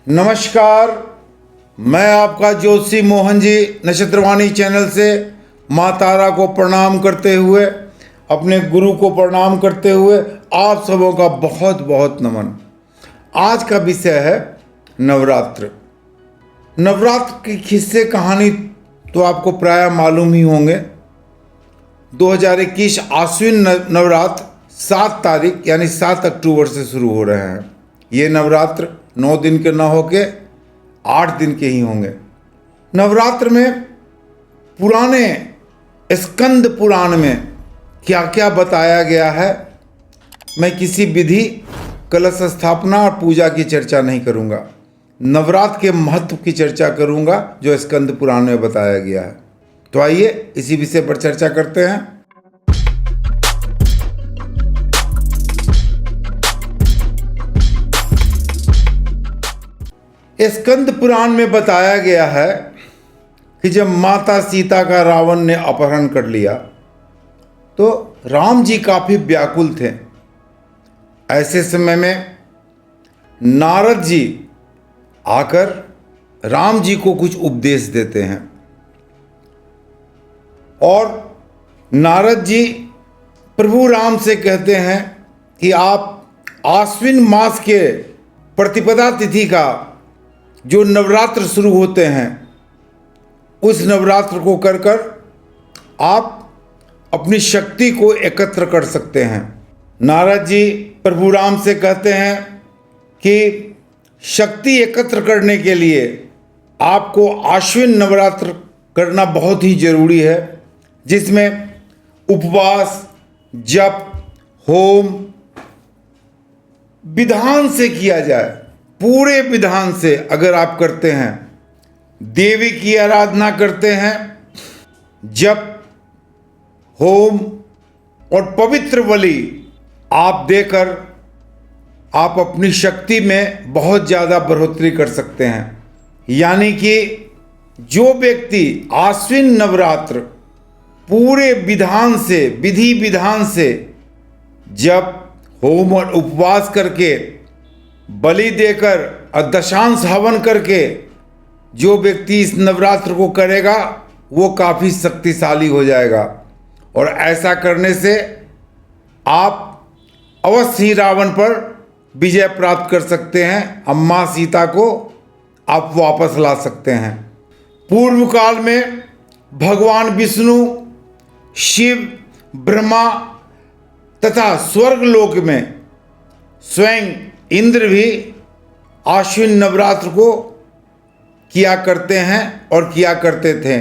नमस्कार, मैं आपका ज्योतिषी मोहन जी नक्षत्रवाणी चैनल से माँ तारा को प्रणाम करते हुए, अपने गुरु को प्रणाम करते हुए आप सबों का बहुत बहुत नमन। आज का विषय है नवरात्र। नवरात्र की किस्से कहानी तो आपको प्राय मालूम ही होंगे। 2021 आश्विन नवरात्र 7 तारीख यानी 7 अक्टूबर से शुरू हो रहे हैं। ये नवरात्र 9 दिन के न होके 8 दिन के ही होंगे। नवरात्र में पुराने स्कंद पुराण में क्या क्या बताया गया है, मैं किसी विधि, कलश स्थापना और पूजा की चर्चा नहीं करूंगा। नवरात्र के महत्व की चर्चा करूंगा जो स्कंद पुराण में बताया गया है। तो आइए इसी विषय पर चर्चा करते हैं। स्कंद पुराण में बताया गया है कि जब माता सीता का रावण ने अपहरण कर लिया तो राम जी काफी व्याकुल थे। ऐसे समय में नारद जी आकर राम जी को कुछ उपदेश देते हैं और नारद जी प्रभु राम से कहते हैं कि आप आश्विन मास के प्रतिपदा तिथि का जो नवरात्र शुरू होते हैं उस नवरात्र को कर कर आप अपनी शक्ति को एकत्र कर सकते हैं। नारद जी प्रभु राम से कहते हैं कि शक्ति एकत्र करने के लिए आपको आश्विन नवरात्र करना बहुत ही जरूरी है, जिसमें उपवास, जप, होम विधान से किया जाए। पूरे विधान से अगर आप करते हैं, देवी की आराधना करते हैं, जप, होम और पवित्र बलि आप देकर आप अपनी शक्ति में बहुत ज़्यादा बढ़ोतरी कर सकते हैं। यानी कि जो व्यक्ति आश्विन नवरात्र पूरे विधान से, विधि विधान से जप, होम और उपवास करके, बलि देकर और दशांश हवन करके जो व्यक्ति इस नवरात्र को करेगा वो काफ़ी शक्तिशाली हो जाएगा। और ऐसा करने से आप अवश्य ही रावण पर विजय प्राप्त कर सकते हैं। अम्मा सीता को आप वापस ला सकते हैं। पूर्व काल में भगवान विष्णु, शिव, ब्रह्मा तथा स्वर्गलोक में स्वयं इंद्र भी आश्विन नवरात्र को किया करते हैं और किया करते थे।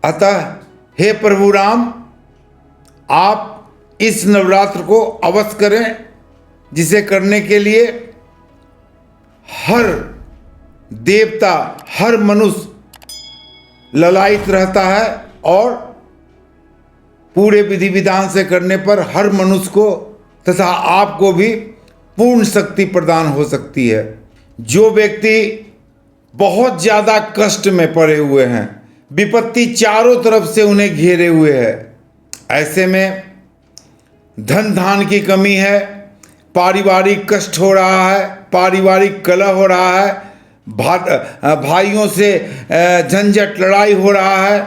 अतः हे प्रभु राम, आप इस नवरात्र को अवश्य करें, जिसे करने के लिए हर देवता, हर मनुष्य ललायित रहता है और पूरे विधि विधान से करने पर हर मनुष्य को तथा आपको भी पूर्ण शक्ति प्रदान हो सकती है। जो व्यक्ति बहुत ज़्यादा कष्ट में पड़े हुए हैं, विपत्ति चारों तरफ से उन्हें घेरे हुए है, ऐसे में धन धान की कमी है, पारिवारिक कष्ट हो रहा है, पारिवारिक कलह हो रहा है, भाइयों से झंझट लड़ाई हो रहा है,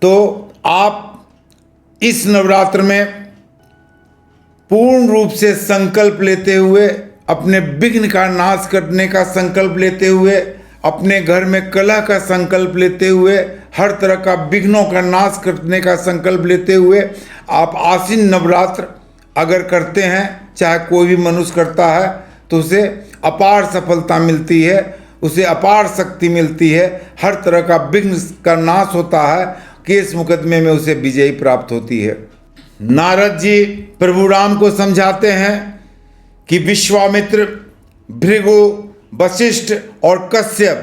तो आप इस नवरात्र में पूर्ण रूप से संकल्प लेते हुए, अपने विघ्न का नाश करने का संकल्प लेते हुए, अपने घर में कलह का संकल्प लेते हुए, हर तरह का विघ्नों का नाश करने का संकल्प लेते हुए आप आश्विन नवरात्र अगर करते हैं, चाहे कोई भी मनुष्य करता है, तो उसे अपार सफलता मिलती है, उसे अपार शक्ति मिलती है, हर तरह का विघ्न का नाश होता है, केस मुकदमे में उसे विजयी प्राप्त होती है। नारद जी प्रभु राम को समझाते हैं कि विश्वामित्र, भृगु, वशिष्ठ और कश्यप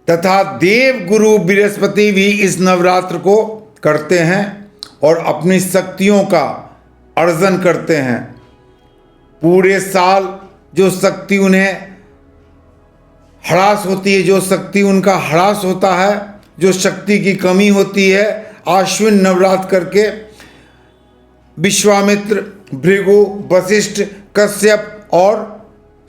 तथा देव गुरु बृहस्पति भी इस नवरात्र को करते हैं और अपनी शक्तियों का अर्जन करते हैं। पूरे साल जो शक्ति उन्हें ह्रास होती है, जो शक्ति उनका ह्रास होता है, जो शक्ति की कमी होती है, आश्विन नवरात्र करके विश्वामित्र, भृगु, वशिष्ठ, कश्यप और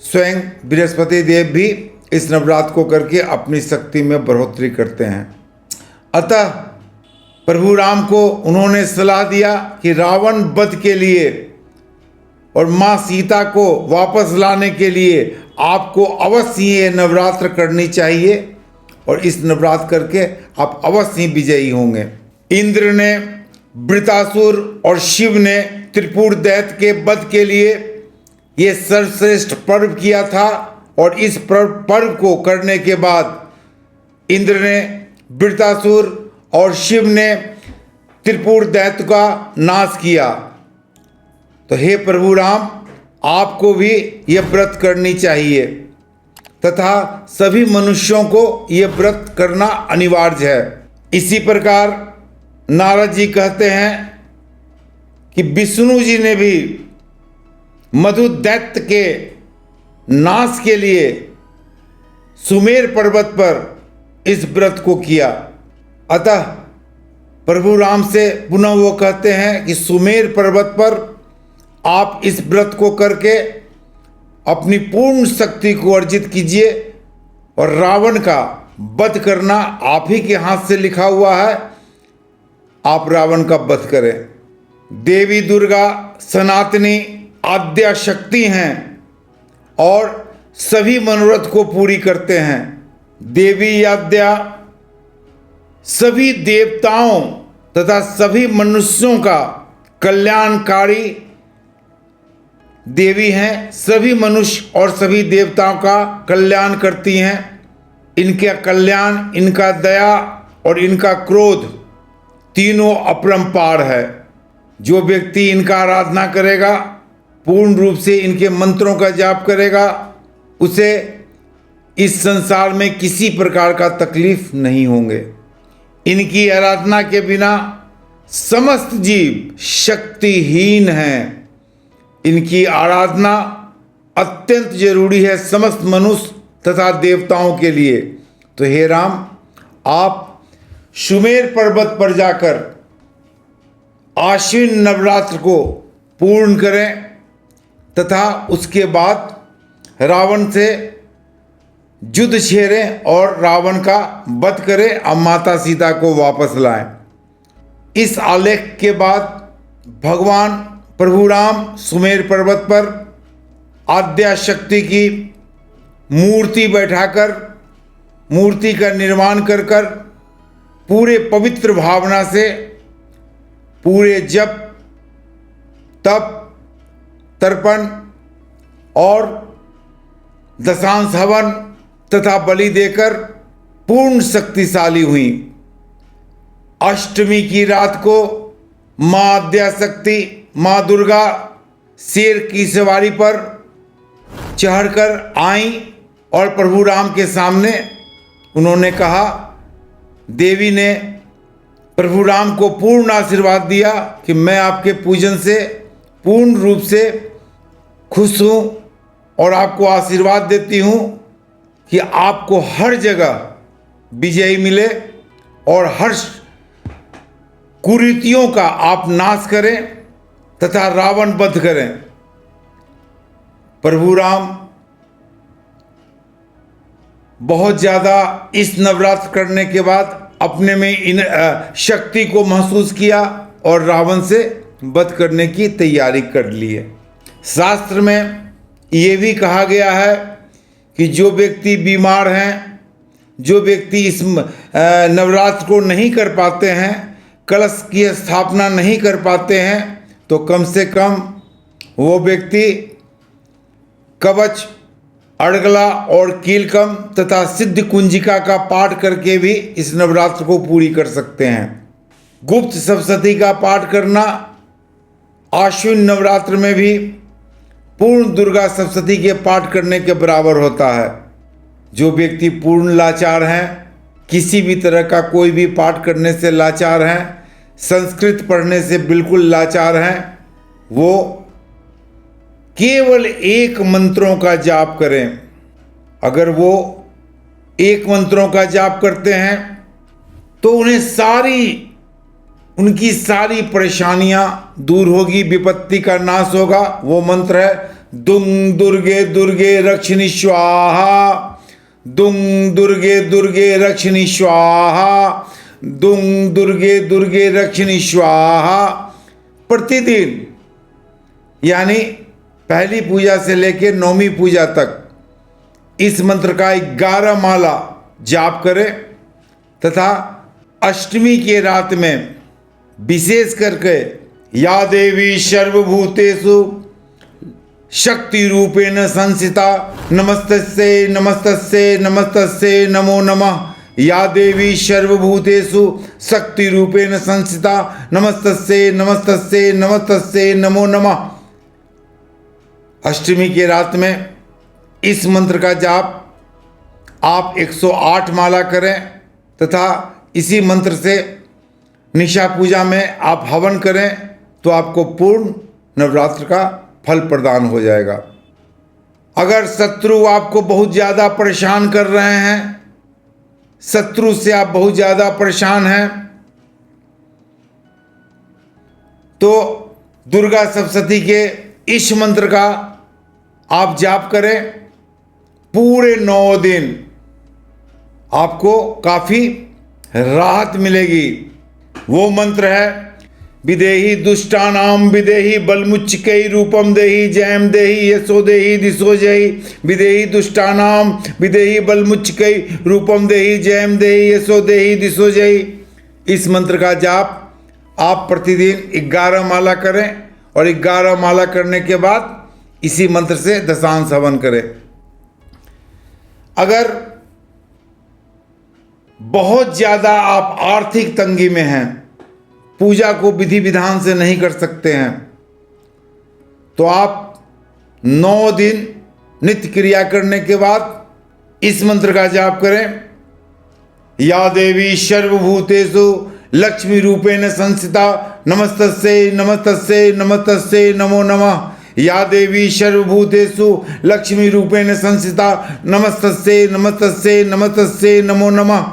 स्वयं बृहस्पति देव भी इस नवरात्र को करके अपनी शक्ति में बढ़ोतरी करते हैं। अतः प्रभु राम को उन्होंने सलाह दिया कि रावण वध के लिए और माँ सीता को वापस लाने के लिए आपको अवश्य ये नवरात्र करनी चाहिए और इस नवरात्र करके आप अवश्य ही विजयी होंगे। इंद्र ने वृत्रासुर और शिव ने त्रिपुर दैत्य के वध के लिए ये सर्वश्रेष्ठ पर्व किया था और इस पर्व को करने के बाद इंद्र ने वृत्रासुर और शिव ने त्रिपुर दैत्य का नाश किया। तो हे प्रभु राम, आपको भी ये व्रत करनी चाहिए तथा सभी मनुष्यों को ये व्रत करना अनिवार्य है। इसी प्रकार नारद जी कहते हैं कि विष्णु जी ने भी मधु दैत्य के नाश के लिए सुमेर पर्वत पर इस व्रत को किया। अतः प्रभु राम से पुनः वो कहते हैं कि सुमेर पर्वत पर आप इस व्रत को करके अपनी पूर्ण शक्ति को अर्जित कीजिए और रावण का वध करना आप ही के हाथ से लिखा हुआ है। आप रावण का वध करें। देवी दुर्गा सनातनी आद्या शक्ति हैं और सभी मनोरथ को पूरी करते हैं। देवी आद्या सभी देवताओं तथा सभी मनुष्यों का कल्याणकारी देवी हैं। सभी मनुष्य और सभी देवताओं का कल्याण करती हैं। इनका कल्याण, इनका दया और इनका क्रोध तीनों अपरंपार है। जो व्यक्ति इनका आराधना करेगा, पूर्ण रूप से इनके मंत्रों का जाप करेगा, उसे इस संसार में किसी प्रकार का तकलीफ नहीं होंगे। इनकी आराधना के बिना समस्त जीव शक्तिहीन हैं। इनकी आराधना अत्यंत जरूरी है समस्त मनुष्य तथा देवताओं के लिए। तो हे राम, आप सुमेर पर्वत पर जाकर आश्विन नवरात्र को पूर्ण करें तथा उसके बाद रावण से युद्ध छेड़ें और रावण का वध करें और माता सीता को वापस लाएं। इस आलेख के बाद भगवान प्रभु राम सुमेर पर्वत पर आद्या शक्ति की मूर्ति बैठाकर, मूर्ति का निर्माण कर पूरे पवित्र भावना से पूरे जप, तप, तर्पण और दशांश हवन तथा बलि देकर पूर्ण शक्तिशाली हुई। अष्टमी की रात को माँ आद्या शक्ति, माँ दुर्गा शेर की सवारी पर चढ़कर आई और प्रभु राम के सामने उन्होंने कहा, देवी ने प्रभु राम को पूर्ण आशीर्वाद दिया कि मैं आपके पूजन से पूर्ण रूप से खुश हूँ और आपको आशीर्वाद देती हूँ कि आपको हर जगह विजय मिले और हर कुरीतियों का आप नाश करें तथा रावण वध करें। प्रभु राम बहुत ज़्यादा इस नवरात्र करने के बाद अपने में इन शक्ति को महसूस किया और रावण से वध करने की तैयारी कर ली है। शास्त्र में ये भी कहा गया है कि जो व्यक्ति बीमार हैं, जो व्यक्ति इस नवरात्र को नहीं कर पाते हैं, कलश की स्थापना नहीं कर पाते हैं, तो कम से कम वो व्यक्ति कवच, अर्गला और कीलकम तथा सिद्ध कुंजिका का पाठ करके भी इस नवरात्र को पूरी कर सकते हैं। गुप्त सप्तशती का पाठ करना आश्विन नवरात्र में भी पूर्ण दुर्गा सप्तशती के पाठ करने के बराबर होता है। जो व्यक्ति पूर्ण लाचार हैं, किसी भी तरह का कोई भी पाठ करने से लाचार हैं, संस्कृत पढ़ने से बिल्कुल लाचार हैं, वो केवल एक मंत्रों का जाप करें। अगर वो एक मंत्रों का जाप करते हैं तो उनकी सारी परेशानियां दूर होगी, विपत्ति का नाश होगा। वो मंत्र है दुंग दुर्गे दुर्गे रक्षिणी स्वाहा, दुंग दुर्गे दुर्गे रक्षिणी स्वाहा, दुंग दुर्गे दुर्गे रक्षिणी स्वाहा। प्रतिदिन यानी पहली पूजा से लेकर 9वीं पूजा तक इस मंत्र का 11 माला जाप करें तथा अष्टमी की रात में विशेष करके या देवी सर्वभूतेषु शक्ति रूपेण संस्थिता नमस्तस्यै नमस्तस्यै नमस्तस्यै नमो नमः, या देवी सर्वभूतेषु शक्ति रूपेण संस्थिता नमस्तस्यै नमस्तस्यै नमस्तस्यै नमो नमः। अष्टमी की रात में इस मंत्र का जाप आप 108 माला करें तथा इसी मंत्र से निशा पूजा में आप हवन करें तो आपको पूर्ण नवरात्र का फल प्रदान हो जाएगा। अगर शत्रु आपको बहुत ज़्यादा परेशान कर रहे हैं, शत्रु से आप बहुत ज़्यादा परेशान हैं, तो दुर्गा सप्तशती के इस मंत्र का आप जाप करें। पूरे 9 दिन आपको काफ़ी राहत मिलेगी। वो मंत्र है विदेही दुष्टानाम विदेही बलमुच्चिकै रूपम देही जयम देही यशो देही दिशो जयी, विदेही दुष्टानाम विदेही बलमुच्चिकै रूपम देही जयम देही यशो देही दिशो जयी। इस मंत्र का जाप आप प्रतिदिन 11 माला करें और 11 माला करने के बाद इसी मंत्र से दशांश हवन करें। अगर बहुत ज़्यादा आप आर्थिक तंगी में हैं, पूजा को विधि विधान से नहीं कर सकते हैं, तो आप 9 दिन नित्य क्रिया करने के बाद इस मंत्र का जाप करें। या देवी सर्वभूतेषु लक्ष्मी रूपेण संस्थिता नमस्तस्यै नमस्तस्यै नमस्तस्यै नमो नमः, या देवी सर्वभूतेषु लक्ष्मी रूपेण संस्थिता नमस्तस्यै नमस्तस्यै नमस्तस्यै नमो नमः।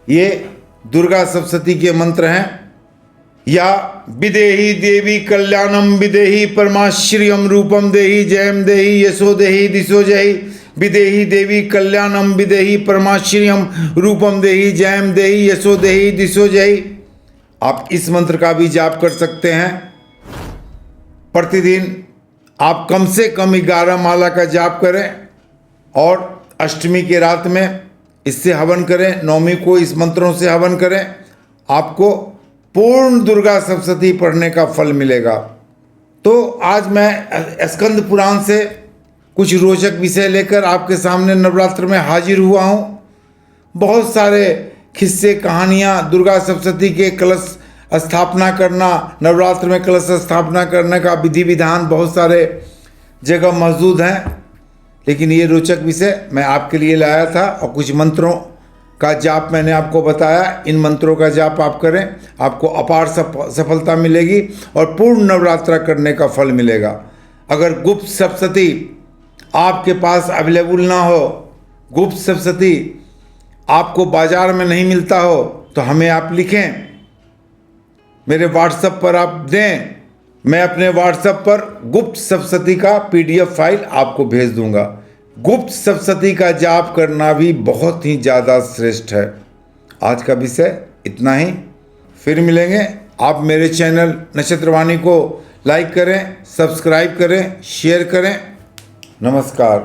ये दुर्गा सप्तशती के मंत्र हैं। या विदेही देवी कल्याणम विदेही परमाश्रियम रूपम देही जयम देही यशो देही दिशो जयी, विदेही देवी कल्याणम विदेही परमाश्रियम रूपम देही जयम देही यशो देही दिशो जयी। आप इस मंत्र का भी जाप कर सकते हैं। प्रतिदिन आप कम से कम 11 माला का जाप करें और अष्टमी की रात में इससे हवन करें, 9वीं को इस मंत्रों से हवन करें। आपको पूर्ण दुर्गा सप्तशती पढ़ने का फल मिलेगा। तो आज मैं स्कंद पुराण से कुछ रोचक विषय लेकर आपके सामने नवरात्र में हाजिर हुआ हूँ। बहुत सारे किस्से कहानियाँ दुर्गा सप्तशती के कलश स्थापना करना, नवरात्र में कलश स्थापना करने का विधि विधान बहुत सारे जगह मौजूद हैं, लेकिन ये रोचक विषय मैं आपके लिए लाया था और कुछ मंत्रों का जाप मैंने आपको बताया। इन मंत्रों का जाप आप करें, आपको अपार सफलता मिलेगी और पूर्ण नवरात्रा करने का फल मिलेगा। अगर गुप्त सप्तशती आपके पास अवेलेबल ना हो, गुप्त सप्तशती आपको बाजार में नहीं मिलता हो, तो हमें आप लिखें, मेरे व्हाट्सएप पर आप दें, मैं अपने व्हाट्सएप पर गुप्त सप्तशती का PDF फाइल आपको भेज दूंगा। गुप्त सप्तशती का जाप करना भी बहुत ही ज़्यादा श्रेष्ठ है। आज का विषय इतना ही, फिर मिलेंगे। आप मेरे चैनल नक्षत्रवाणी को लाइक करें, सब्सक्राइब करें, शेयर करें। नमस्कार।